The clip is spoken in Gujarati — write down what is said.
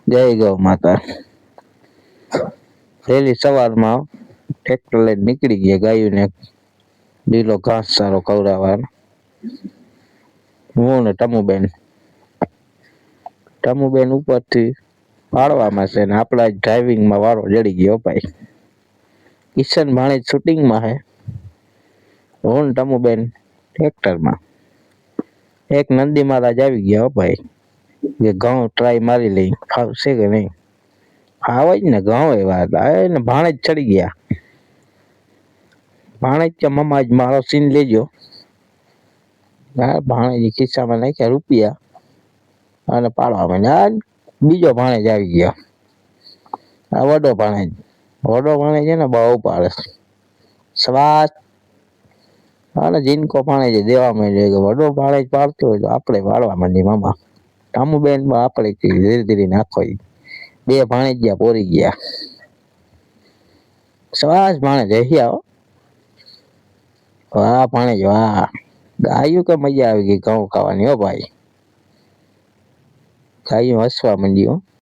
જય ગૌ માતા. વહેલી સવારમાં ટ્રેક્ટર લઈને નીકળી ગયા ગાયોને લીલો ઘાસ સારો ખવડાવવાનો. હું ને ટમુબેન ઉપરથી પાડવામાં છે ને આપણા ડ્રાઇવિંગમાં વારો જડી ગયો ભાઈ. કિશન ભાણેજ શૂટિંગમાં હે, હું ને ટમુબેન ટ્રેક્ટરમાં. એક નંદી મહારાજ આવી ગયા હો ભાઈ, કે ઘઉં ટ્રાય મારી લઈ ફાવશે કે નહીં. આવે જ ને ઘઉં એવા હતા ને ભાણેજ ચડી ગયા. ભાણેજ કે મમ્મા આજ મારો સીન લેજો. ભાણેજ ખિસ્સામાં નાખ્યા રૂપિયા અને પાડવા માંડ્યા. બીજો ભાણેજ આવી ગયો, આ વડો ભાણેજ છે ને બહુ પાડે સ્વાદ. અને જીનકો ભાણેજ દેવા માંડ્યો કે વડો ભાણેજ પાડતો હોય તો આપણે પાડવા માંડીએ મામા. ટામુબેન આપણે ધીરે ધીરે નાખો. બે ભાણેજિયા પોરી ગયા. શાબાશ ભાણેજ હસિયા હો. વાહ ભાણેજ વાહ. ગાયું કે મજા આવી ગઈ ઘઉં ખાવાની હો ભાઈ. ગાયું હસવા માંડી હો.